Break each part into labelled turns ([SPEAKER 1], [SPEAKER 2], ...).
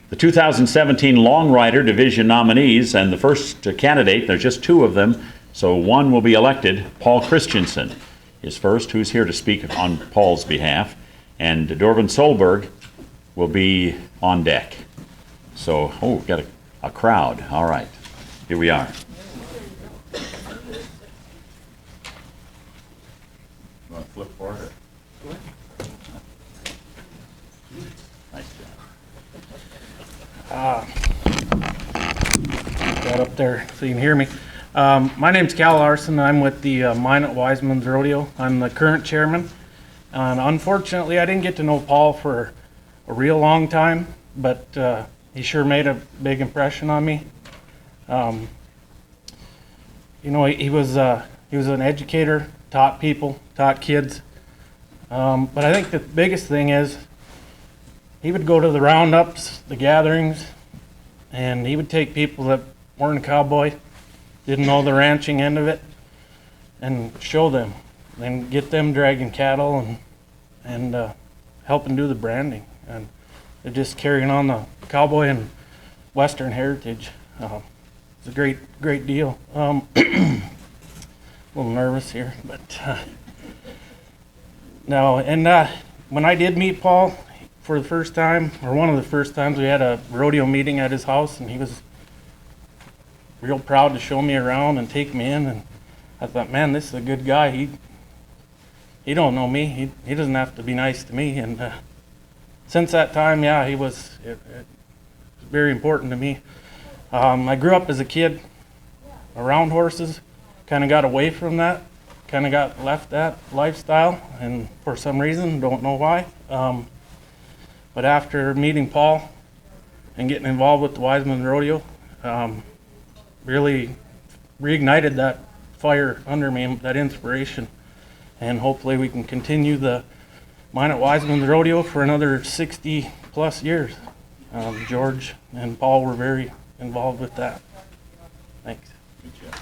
[SPEAKER 1] The 2017 Long Rider Division nominees and the first candidate, there's just two of them, so one will be elected, Paul Christensen is first, who's here to speak on Paul's behalf, and Dorvin Solberg will be on deck. So, oh, we've got a crowd. All right, here we are. You want to flip forward? Or? Nice job.
[SPEAKER 2] Got up there so you can hear me. My name's Kal Larson. I'm with the Minot Wiseman's Rodeo. I'm the current chairman. And unfortunately, I didn't get to know Paul for a real long time, but he sure made a big impression on me. You know, he was an educator, taught people, taught kids. But I think the biggest thing is he would go to the roundups, the gatherings, and he would take people that weren't a cowboy, didn't know the ranching end of it, and show them, and get them dragging cattle and helping do the branding. And they're just carrying on the cowboy and Western heritage. It's a great deal. A little nervous here, but no. And when I did meet Paul for the first time, or one of the first times, we had a rodeo meeting at his house, and he was real proud to show me around and take me in. And I thought, man, this is a good guy. He don't know me. He doesn't have to be nice to me. And since that time, yeah, he was very important to me. I grew up as a kid around horses, kind of got away from that, kind of got left that lifestyle, and for some reason, don't know why. But after meeting Paul and getting involved with the Wiseman Rodeo, really reignited that fire under me, that inspiration. And hopefully we can continue the Minot Wiseman Rodeo for another 60 plus years. George and Paul were very involved with that. Thanks.
[SPEAKER 1] Good job.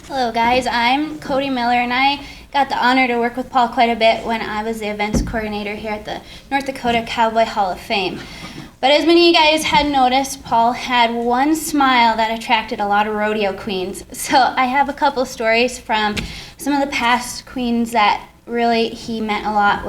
[SPEAKER 3] Hello guys, I'm Codi Miller, and I got the honor to work with Paul quite a bit when I was the events coordinator here at the North Dakota Cowboy Hall of Fame. But as many of you guys had noticed, Paul had one smile that attracted a lot of rodeo queens. So I have a couple stories from some of the past queens that really he met a lot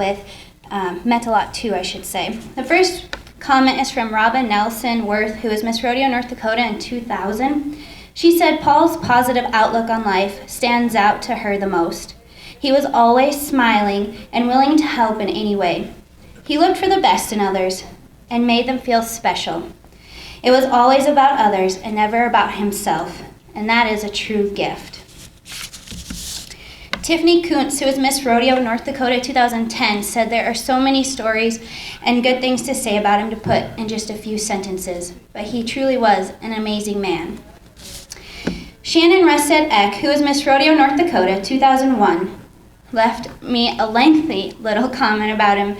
[SPEAKER 3] to, I should say. The first comment is from Robin Nelson Worth, who was Miss Rodeo North Dakota in 2000. She said Paul's positive outlook on life stands out to her the most. He was always smiling and willing to help in any way. He looked for the best in others and made them feel special. It was always about others and never about himself, and that is a true gift. Tiffany Kuntz, who was Miss Rodeo North Dakota 2010, said there are so many stories and good things to say about him to put in just a few sentences, but he truly was an amazing man. Shannon Rusted Eck, who was Miss Rodeo North Dakota 2001, left me a lengthy little comment about him.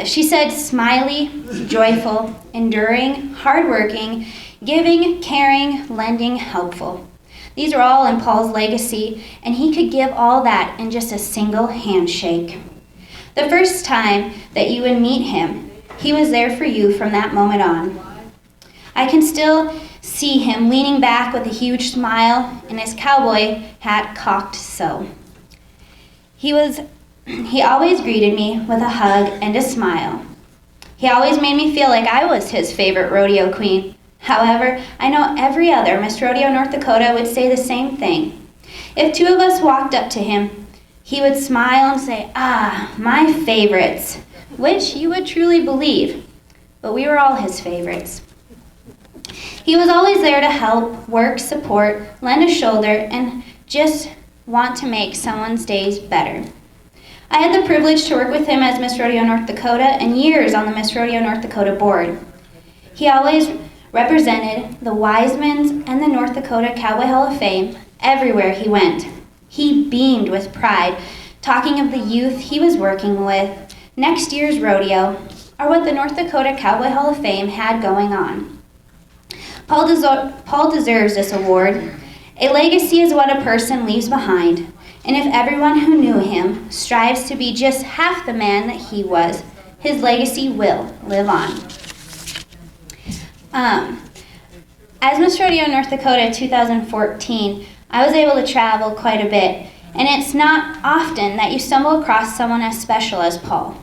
[SPEAKER 3] She said, smiley, joyful, enduring, hardworking, giving, caring, lending, helpful. These are all in Paul's legacy, and he could give all that in just a single handshake. The first time that you would meet him, he was there for you from that moment on. I can still see him leaning back with a huge smile and his cowboy hat cocked so. He always greeted me with a hug and a smile. He always made me feel like I was his favorite rodeo queen. However, I know every other Miss Rodeo North Dakota would say the same thing. If two of us walked up to him, he would smile and say, my favorites, which you would truly believe, but we were all his favorites. He was always there to help, work, support, lend a shoulder, and just want to make someone's days better. I had the privilege to work with him as Miss Rodeo North Dakota and years on the Miss Rodeo North Dakota board. He always represented the Wisemans and the North Dakota Cowboy Hall of Fame everywhere he went. He beamed with pride, talking of the youth he was working with, next year's rodeo, or what the North Dakota Cowboy Hall of Fame had going on. Paul deserves this award. A legacy is what a person leaves behind. And if everyone who knew him strives to be just half the man that he was, his legacy will live on. As Miss Rodeo North Dakota 2014, I was able to travel quite a bit, and it's not often that you stumble across someone as special as Paul.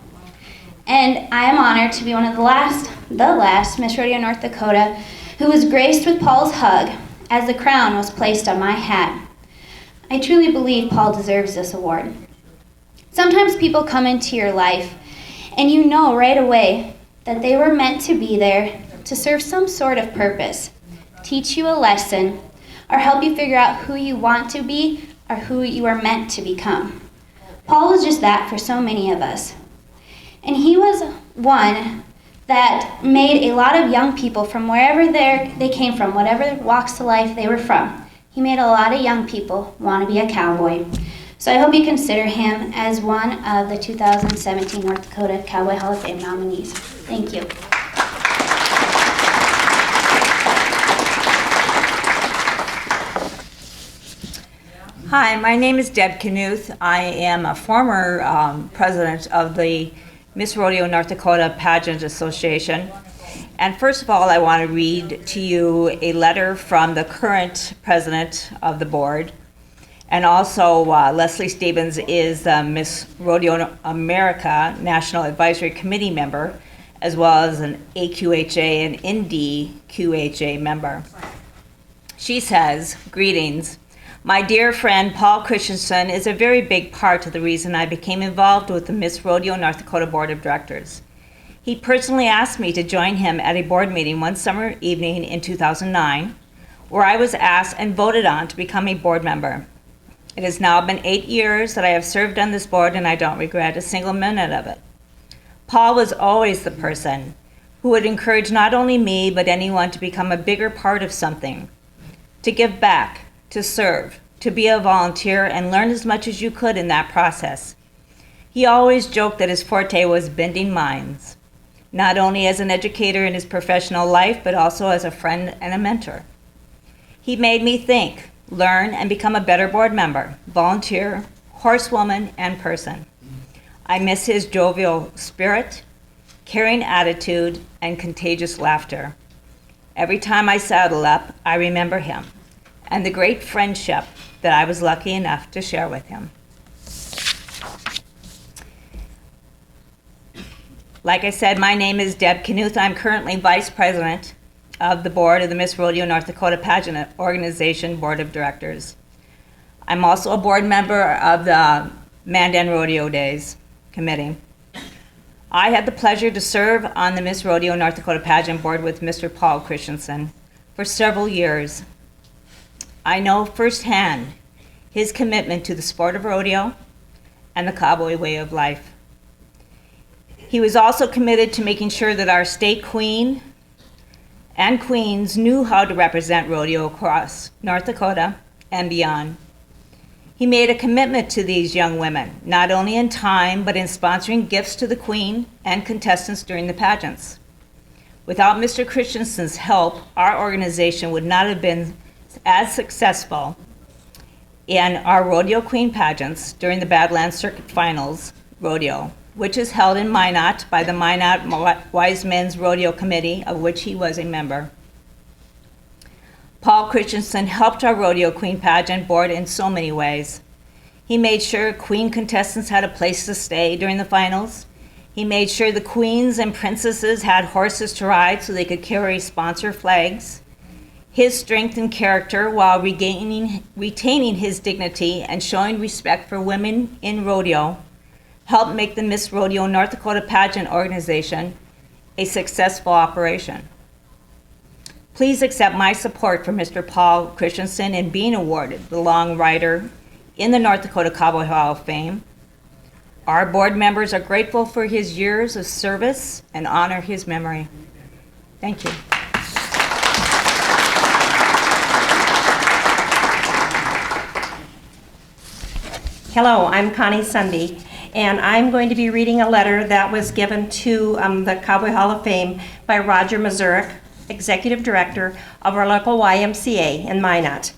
[SPEAKER 3] And I am honored to be one of the last Miss Rodeo North Dakota who was graced with Paul's hug as the crown was placed on my hat. I truly believe Paul deserves this award. Sometimes people come into your life and you know right away that they were meant to be there to serve some sort of purpose, teach you a lesson, or help you figure out who you want to be or who you are meant to become. Paul was just that for so many of us. And he was one that made a lot of young people from wherever they came from, whatever walks of life they were from, he made a lot of young people want to be a cowboy. So I hope you consider him as one of the 2017 North Dakota Cowboy Hall of Fame nominees. Thank you.
[SPEAKER 4] Hi, my name is Deb Knuth. I am a former president of the Miss Rodeo North Dakota Pageant Association. And first of all, I want to read to you a letter from the current president of the board. And also, Leslie Stevens is the Miss Rodeo America National Advisory Committee member, as well as an AQHA and NDQHA member. She says, "Greetings. My dear friend Paul Christensen is a very big part of the reason I became involved with the Miss Rodeo North Dakota Board of Directors. He personally asked me to join him at a board meeting one summer evening in 2009, where I was asked and voted on to become a board member. It has now been 8 years that I have served on this board, and I don't regret a single minute of it. Paul was always the person who would encourage not only me, but anyone to become a bigger part of something, to give back, to serve, to be a volunteer, and learn as much as you could in that process. He always joked that his forte was bending minds, not only as an educator in his professional life, but also as a friend and a mentor. He made me think, learn, and become a better board member, volunteer, horsewoman, and person. I miss his jovial spirit, caring attitude, and contagious laughter. Every time I saddle up, I remember him and the great friendship that I was lucky enough to share with him." Like I said, my name is Deb Knuth. I'm currently Vice President of the board of the Miss Rodeo North Dakota Pageant Organization Board of Directors. I'm also a board member of the Mandan Rodeo Days Committee. I had the pleasure to serve on the Miss Rodeo North Dakota Pageant Board with Mr. Paul Christensen for several years. I know firsthand his commitment to the sport of rodeo and the cowboy way of life. He was also committed to making sure that our state queen and queens knew how to represent rodeo across North Dakota and beyond. He made a commitment to these young women, not only in time, but in sponsoring gifts to the queen and contestants during the pageants. Without Mr. Christensen's help, our organization would not have been as successful in our rodeo queen pageants during the Badlands Circuit Finals rodeo, which is held in Minot by the Minot Wise Men's Rodeo Committee, of which he was a member. Paul Christensen helped our rodeo queen pageant board in so many ways. He made sure queen contestants had a place to stay during the finals. He made sure the queens and princesses had horses to ride so they could carry sponsor flags. His strength and character, while retaining his dignity and showing respect for women in rodeo, helped make the Miss Rodeo North Dakota Pageant Organization a successful operation. Please accept my support for Mr. Paul Christensen in being awarded the Long Rider in the North Dakota Cowboy Hall of Fame. Our board members are grateful for his years of service and honor his memory. Thank you.
[SPEAKER 5] Hello, I'm Connie Sunday, and I'm going to be reading a letter that was given to the Cowboy Hall of Fame by Roger Mazurek, Executive Director of our local YMCA in Minot.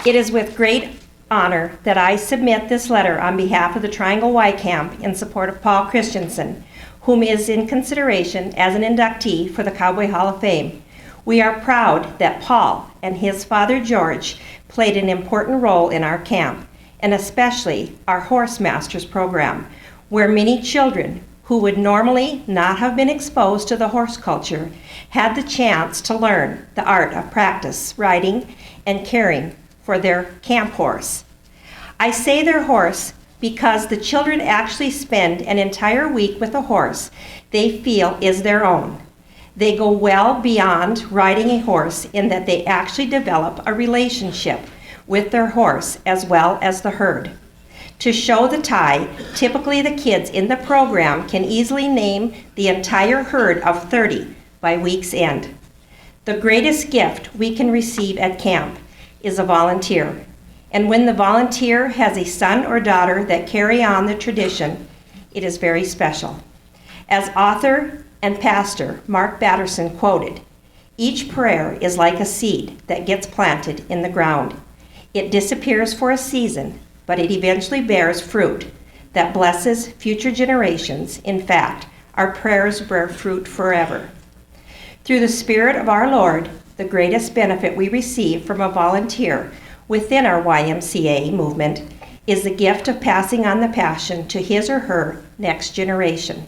[SPEAKER 5] It is with great honor that I submit this letter on behalf of the Triangle Y Camp in support of Paul Christensen, whom is in consideration as an inductee for the Cowboy Hall of Fame. We are proud that Paul and his father George played an important role in our camp, and especially our Horse Masters program, where many children who would normally not have been exposed to the horse culture had the chance to learn the art of practice riding and caring for their camp horse. I say their horse because the children actually spend an entire week with a horse they feel is their own. They go well beyond riding a horse in that they actually develop a relationship with their horse as well as the herd. To show the tie, typically the kids in the program can easily name the entire herd of 30 by week's end. The greatest gift we can receive at camp is a volunteer. And when the volunteer has a son or daughter that carry on the tradition, it is very special. As author and pastor Mark Batterson quoted, "Each prayer is like a seed that gets planted in the ground. It disappears for a season, but it eventually bears fruit that blesses future generations. In fact, our prayers bear fruit forever." Through the Spirit of our Lord, the greatest benefit we receive from a volunteer within our YMCA movement is the gift of passing on the passion to his or her next generation.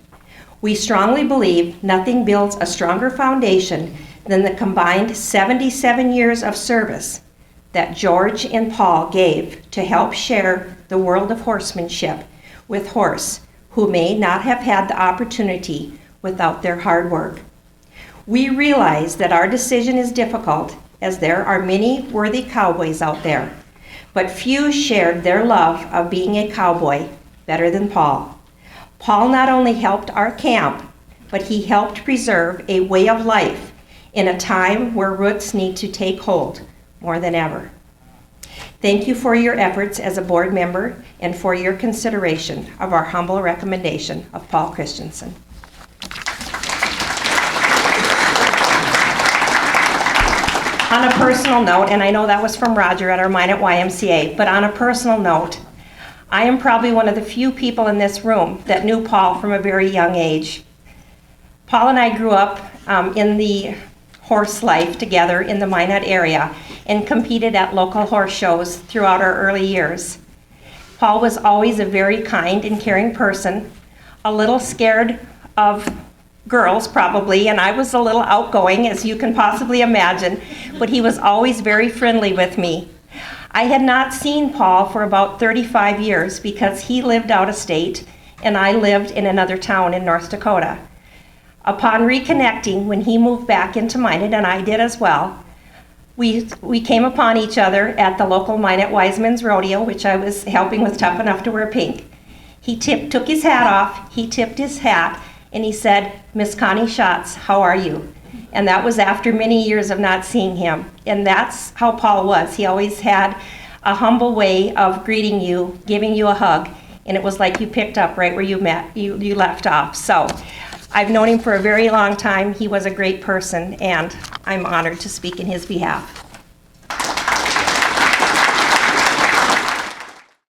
[SPEAKER 5] We strongly believe nothing builds a stronger foundation than the combined 77 years of service that George and Paul gave to help share the world of horsemanship with horse who may not have had the opportunity without their hard work. We realize that our decision is difficult, as there are many worthy cowboys out there, but few shared their love of being a cowboy better than Paul. Paul not only helped our camp, but he helped preserve a way of life in a time where roots need to take hold more than ever. Thank you for your efforts as a board member and for your consideration of our humble recommendation of Paul Christensen. On a personal note, and I know that was from Roger at our Minot YMCA, but on a personal note, I am probably one of the few people in this room that knew Paul from a very young age. Paul and I grew up in the horse life together in the Minot area and competed at local horse shows throughout our early years. Paul was always a very kind and caring person, a little scared of girls probably, and I was a little outgoing, as you can possibly imagine, but he was always very friendly with me. I had not seen Paul for about 35 years because he lived out of state and I lived in another town in North Dakota. Upon reconnecting, when he moved back into Minot, and I did as well, we came upon each other at the local Minot Wiseman's Rodeo, which I was helping with Tough Enough to Wear Pink. He took his hat off, he tipped his hat, and he said, "Miss Connie Schatz, how are you?" And that was after many years of not seeing him. And that's how Paul was. He always had a humble way of greeting you, giving you a hug, and it was like you picked up right where you left off. So I've known him for a very long time. He was a great person, and I'm honored to speak in his behalf.